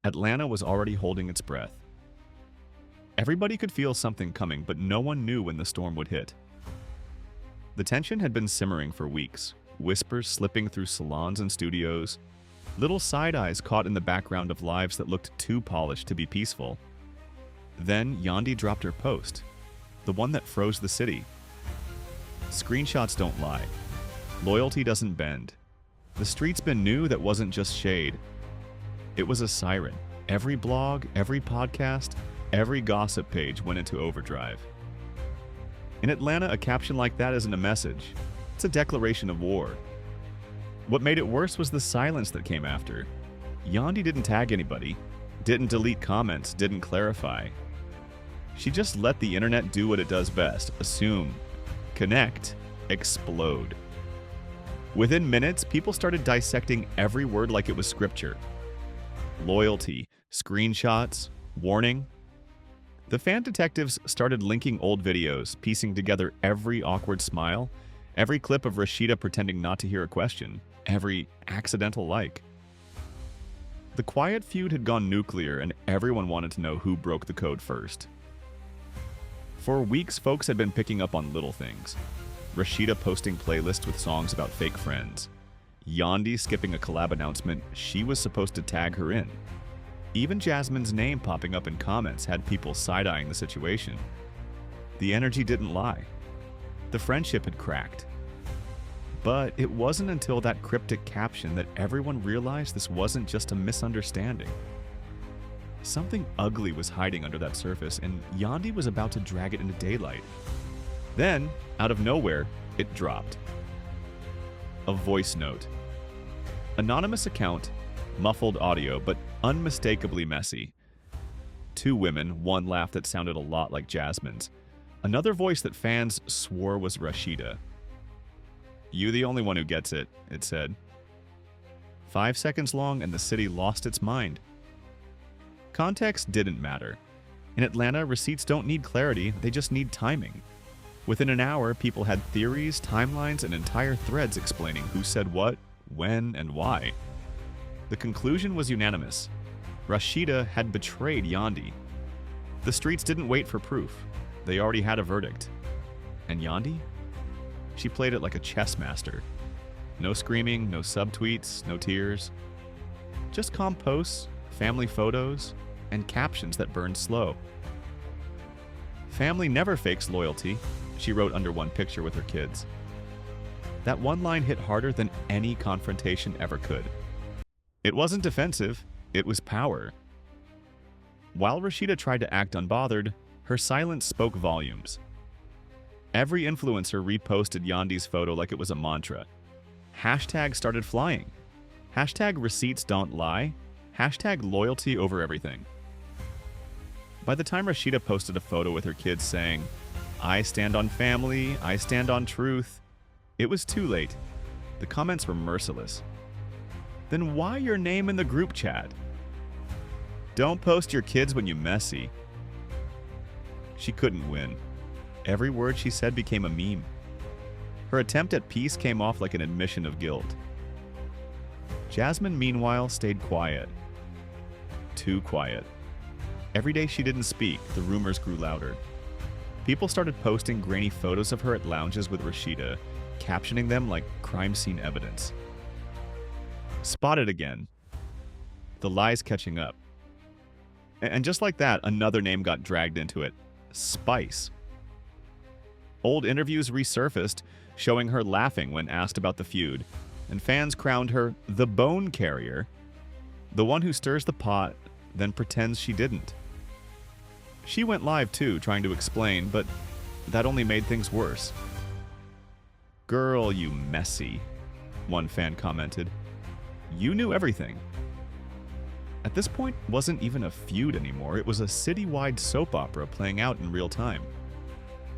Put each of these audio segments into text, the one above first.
Atlanta was already holding its breath. Everybody could feel something coming, but no one knew when the storm would hit. The tension had been simmering for weeks, whispers slipping through salons and studios, little side-eyes caught in the background of lives that looked too polished to be peaceful. Then Yandi dropped her post, the one that froze the city. Screenshots don't lie. Loyalty doesn't bend. The streets been new that wasn't just shade. It was a siren. Every blog, every podcast, every gossip page went into overdrive. In Atlanta, a caption like that isn't a message. It's a declaration of war. What made it worse was the silence that came after. Yandi didn't tag anybody, didn't delete comments, didn't clarify. She just let the internet do what it does best: assume, connect, explode. Within minutes, people started dissecting every word like it was scripture. Loyalty, screenshots, warning. The fan detectives started linking old videos, piecing together every awkward smile, every clip of Rashida pretending not to hear a question, every accidental like. The quiet feud had gone nuclear, and everyone wanted to know who broke the code first. For weeks, folks had been picking up on little things. Rashida posting playlists with songs about fake friends. Yandi skipping a collab announcement she was supposed to tag her in. Even Jasmine's name popping up in comments had people side-eyeing the situation. The energy didn't lie. The friendship had cracked. But it wasn't until that cryptic caption that everyone realized this wasn't just a misunderstanding. Something ugly was hiding under that surface, and Yandi was about to drag it into daylight. Then, out of nowhere, it dropped. A voice note. Anonymous account, muffled audio, but unmistakably messy. Two women, one laugh that sounded a lot like Jasmine's. Another voice that fans swore was Rashida. "You the only one who gets it," it said. 5 seconds long and the city lost its mind. Context didn't matter. In Atlanta, receipts don't need clarity, they just need timing. Within an hour, people had theories, timelines, and entire threads explaining who said what, when, and why. The conclusion was unanimous. Rashida had betrayed Yandi. The streets didn't wait for proof. They already had a verdict. And Yandi? She played it like a chess master. No screaming, no subtweets, no tears. Just calm posts, family photos, and captions that burned slow. "Family never fakes loyalty," she wrote under one picture with her kids. That one line hit harder than any confrontation ever could. It wasn't defensive, it was power. While Rashida tried to act unbothered, her silence spoke volumes. Every influencer reposted Yandi's photo like it was a mantra. Hashtags started flying. Hashtag receipts don't lie. Hashtag loyalty over everything. By the time Rashida posted a photo with her kids saying, "I stand on family, I stand on truth," it was too late. The comments were merciless. "Then why your name in the group chat?" "Don't post your kids when you messy." She couldn't win. Every word she said became a meme. Her attempt at peace came off like an admission of guilt. Jasmine, meanwhile, stayed quiet. Too quiet. Every day she didn't speak, the rumors grew louder. People started posting grainy photos of her at lounges with Rashida, captioning them like crime scene evidence. Spotted again. The lies catching up. And just like that, another name got dragged into it. Spice. Old interviews resurfaced, showing her laughing when asked about the feud, and fans crowned her the bone carrier, the one who stirs the pot, then pretends she didn't. She went live too, trying to explain, but that only made things worse. "Girl, you messy," one fan commented. "You knew everything." At this point, it wasn't even a feud anymore, it was a citywide soap opera playing out in real time.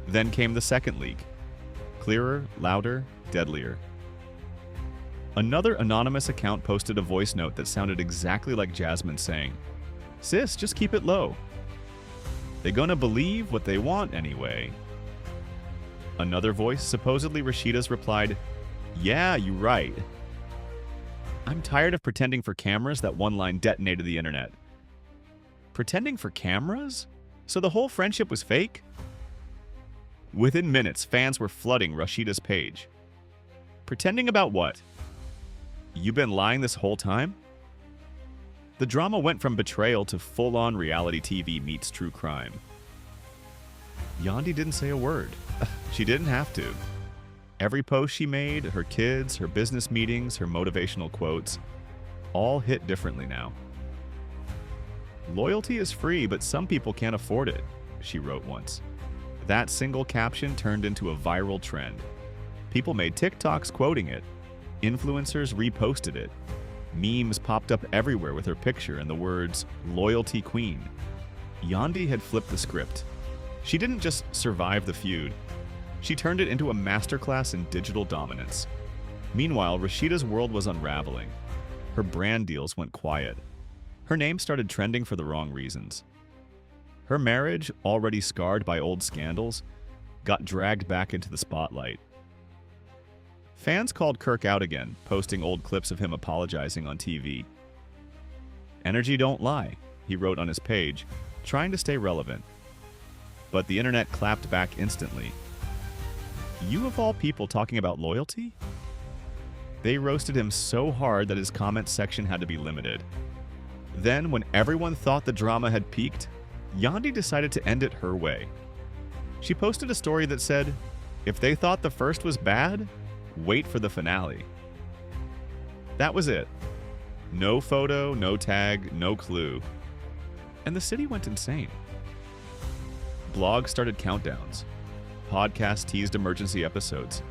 Then came the second leak. Clearer, louder, deadlier. Another anonymous account posted a voice note that sounded exactly like Jasmine saying, "Sis, just keep it low. They gonna believe what they want anyway." Another voice, supposedly Rashida's, replied, "Yeah, you right." "I'm tired of pretending for cameras," that one line detonated the internet. Pretending for cameras? So the whole friendship was fake? Within minutes, fans were flooding Rashida's page. Pretending about what? You been lying this whole time? The drama went from betrayal to full-on reality TV meets true crime. Yandi didn't say a word. She didn't have to. Every post she made, her kids, her business meetings, her motivational quotes, all hit differently now. Loyalty is free, but some people can't afford it, she wrote once. That single caption turned into a viral trend. People made TikToks quoting it. Influencers reposted it. Memes popped up everywhere with her picture and the words, "Loyalty Queen." Yandi had flipped the script. She didn't just survive the feud. She turned it into a masterclass in digital dominance. Meanwhile, Rashida's world was unraveling. Her brand deals went quiet. Her name started trending for the wrong reasons. Her marriage, already scarred by old scandals, got dragged back into the spotlight. Fans called Kirk out again, posting old clips of him apologizing on TV. "Energy don't lie," he wrote on his page, trying to stay relevant. But the internet clapped back instantly. You of all people talking about loyalty? They roasted him so hard that his comment section had to be limited. Then, when everyone thought the drama had peaked, Yandi decided to end it her way. She posted a story that said, "If they thought the first was bad, wait for the finale." That was it. No photo, no tag, no clue. And the city went insane. Blogs started countdowns. Podcasts teased emergency episodes.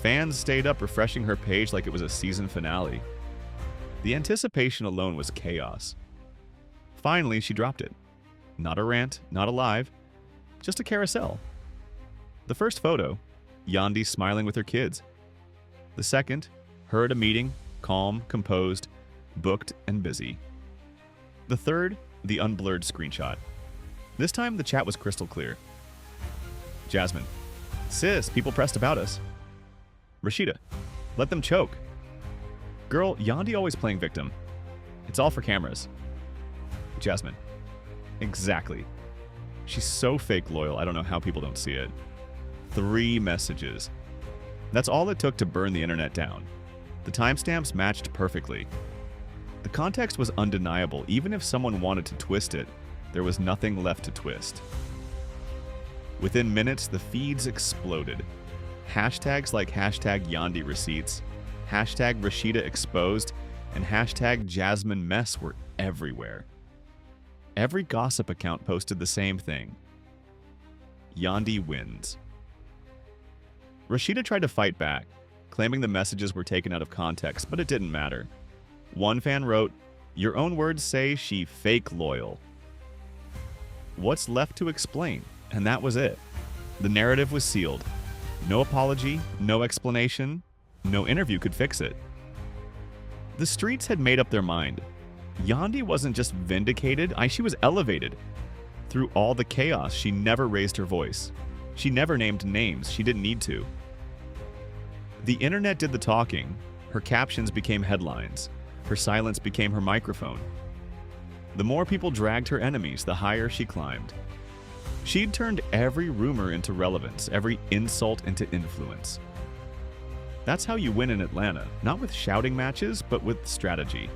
Fans stayed up refreshing her page like it was a season finale. The anticipation alone was chaos. Finally, she dropped it. Not a rant, not a live, just a carousel. The first photo, Yandi smiling with her kids. The second, her at a meeting, calm, composed, booked, and busy. The third, the unblurred screenshot. This time, the chat was crystal clear. Jasmine: "Sis, people pressed about us." Rashida: "Let them choke." Girl, Yandi always playing victim. It's all for cameras. Jasmine: "Exactly. She's so fake loyal, I don't know how people don't see it." 3 messages. That's all it took to burn the internet down. The timestamps matched perfectly. The context was undeniable. Even if someone wanted to twist it, there was nothing left to twist. Within minutes, the feeds exploded. Hashtags like hashtag Yandi receipts, hashtag Rashida exposed, and hashtag Jasmine mess were everywhere. Every gossip account posted the same thing. Yandi wins. Rashida tried to fight back, claiming the messages were taken out of context, but it didn't matter. One fan wrote, "Your own words say she fake loyal." What's left to explain? And that was it. The narrative was sealed. No apology, no explanation, no interview could fix it. The streets had made up their mind. Yandi wasn't just vindicated, she was elevated. Through all the chaos, she never raised her voice. She never named names, she didn't need to. The internet did the talking. Her captions became headlines. Her silence became her microphone. The more people dragged her enemies, the higher she climbed. She'd turned every rumor into relevance, every insult into influence. That's how you win in Atlanta, not with shouting matches, but with strategy.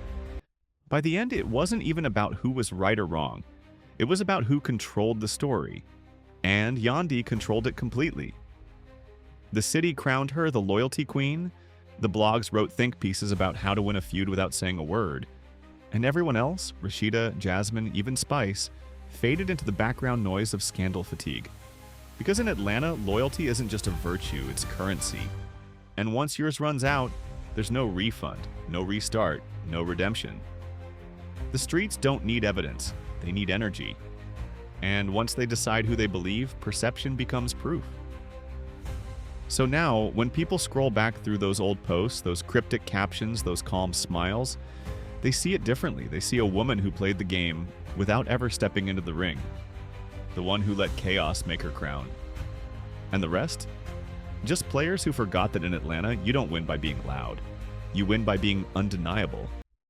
By the end, it wasn't even about who was right or wrong. It was about who controlled the story. And Yandi controlled it completely. The city crowned her the loyalty queen. The blogs wrote think pieces about how to win a feud without saying a word. And everyone else, Rashida, Jasmine, even Spice, faded into the background noise of scandal fatigue. Because in Atlanta, loyalty isn't just a virtue, it's currency. And once yours runs out, there's no refund, no restart, no redemption. The streets don't need evidence, they need energy. And once they decide who they believe, perception becomes proof. So now, when people scroll back through those old posts, those cryptic captions, those calm smiles, they see it differently. They see a woman who played the game without ever stepping into the ring. The one who let chaos make her crown. And the rest? Just players who forgot that in Atlanta, you don't win by being loud. You win by being undeniable.